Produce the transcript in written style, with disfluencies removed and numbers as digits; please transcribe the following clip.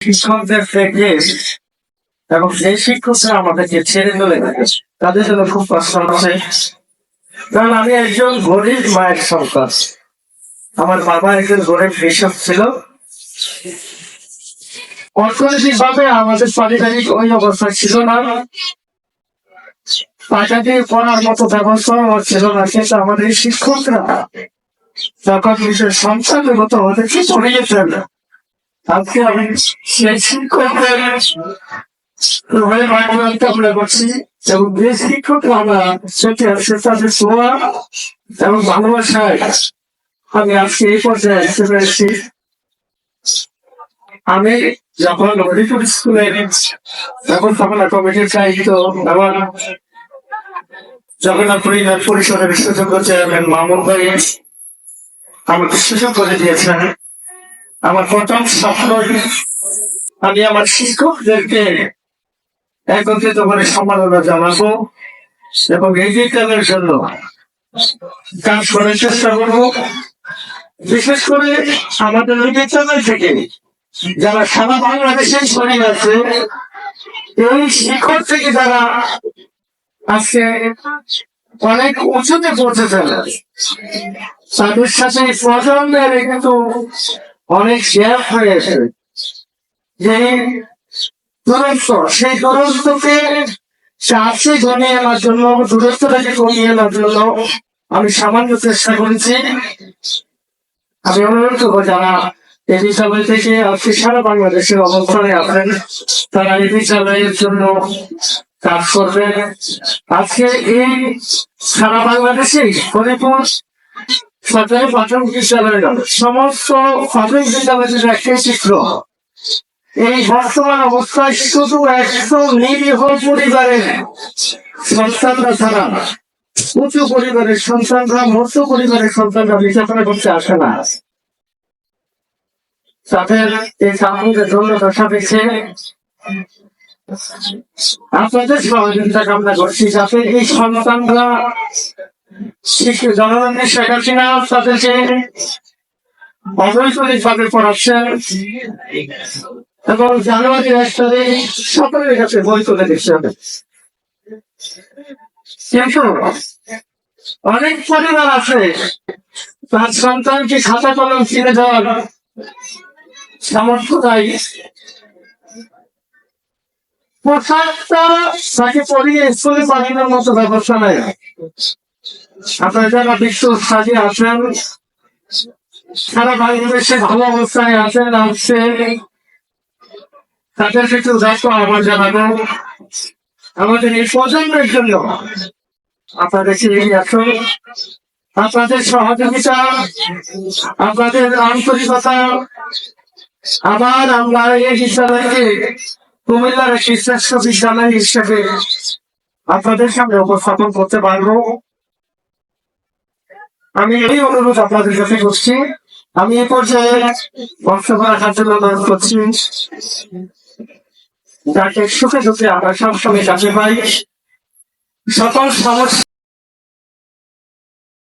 শিক্ষকদের থেকে এবং যে শিক্ষকরা আমাদেরকে ছেড়ে চলে গেছে তাদের জন্য খুব কষ্ট হচ্ছে। কারণ আমি একজন গরিব মায়ের সন্তান। আমার বাবা একজন গরিব কৃষক ছিল। অর্থনৈতিক ভাবে আমাদের পারিবারিক ওই অবস্থা ছিল না, টাকা দিয়ে পড়ার মতো ব্যবস্থাও ছিল না। কিন্তু আমাদের শিক্ষকরা যখন নিজের সন্তানের মতো আমাদেরকে পড়িয়েছেন, আজকে আমি সেই শিক্ষকদের কামনা করছি এবং যে শিক্ষকরা আমরা সেটি আছে তাদের ছোঁয়া এবং ভালোবাসায় আমি আজকে এই পর্যায়ে আসতে পেরেছি। আমি যখন হরিপুর স্কুলে ব্যবস্থাপনা কমিটির দায়িত্ব এবং জগন্নাথ পরিষদের সুযোগ্য চেয়ারম্যান মামুন ভাই আমাকে সুযোগ করে দিয়েছেন, আমার প্রথম স্বপ্ন আমি আমার শিক্ষকদেরকে একত্রিত করে সম্মাননা জানাবো এবং এই বিজ্ঞানের জন্য কাজ করার চেষ্টা করবো। বিশেষ করে আমাদের ওই বিদ্যালয় থেকে যারা সারা বাংলাদেশে ছড়িয়ে আছে, এই শিক্ষক থেকে যারা আজকে অনেক উঁচুতে পৌঁছেছেন, তাদের সাথে প্রজন্মের কিন্তু অনেক শেয়ার হয়েছে। যে দূরত্ব, সেই দূরত্বকে চাষে কমিয়ে আনার জন্য, দূরত্বটাকে কমিয়ে আনার জন্য আমি সামান্য চেষ্টা করেছি। আমি অনুরোধ করবো যারা এই বিদ্যালয় থেকে আজকে সারা বাংলাদেশের অবস্থানে আছেন, তারা এই বিদ্যালয়ের জন্য কাজ করবেন। আজকে এই সারা বাংলাদেশে হরিপুর সরকারি প্রাথমিক বিদ্যালয়ের সমস্ত প্রাথমিক বিদ্যালয়ের একটাই চিত্র, এই বর্তমান অবস্থায় শুধু একদম নিরীহ পরিবারের সন্তানরা ছাড়া উঁচু পরিবারের সন্তানরা, মধ্য পরিবারের সন্তানরা লেখাপড়া করতে আসে না। তাদের এই সামনে ধন্যবাদ সাপেক্ষে আপনাদের সহযোগিতা কামনা করছি, যাতে এই সন্তানরা জনগণের শেখ হাসিনা তাদেরকে অবৈতনিক ভাবে পড়াচ্ছেন এবং জানুয়ারি 1 তারিখ সকলের কাছে বই তুলে দিচ্ছেন। কিন্তু অনেক পরিবার আছে তার সন্তানকে খাতা কলম কিনে দেওয়ার সামর্থ্য নাই, পোশাকটা তাকে পরিয়ে স্কুলে পাঠানোর মতো ব্যবস্থা নেই। আপনারা যারা বিশ্ব স্থানে আছেন, সারা বাংলাদেশে ভালো অবস্থায় আছেন, আসছে তাদের কিছু দায়িত্ব আমার জানাবো। আমাদের এই প্রজন্মের জন্য আপনাদের এগিয়ে আসুন, আপনাদের সহযোগিতা, আপনাদের আন্তরিকতা, আবার আমরা এই বিদ্যালয়কে কুমিল্লার একটি শ্রেষ্ঠ বিদ্যালয় হিসেবে আপনাদের সামনে উপস্থাপন করতে পারবো। আমি এই অনুরোধ আপনাদের কাছে করছি। আমি এই পর্যায়ে বক্তব্য রাখার জন্য অনুরোধ করছি, যাকে সুখে দুঃখে আমরা সবসময় কাছে পাই, সকল সমস্যা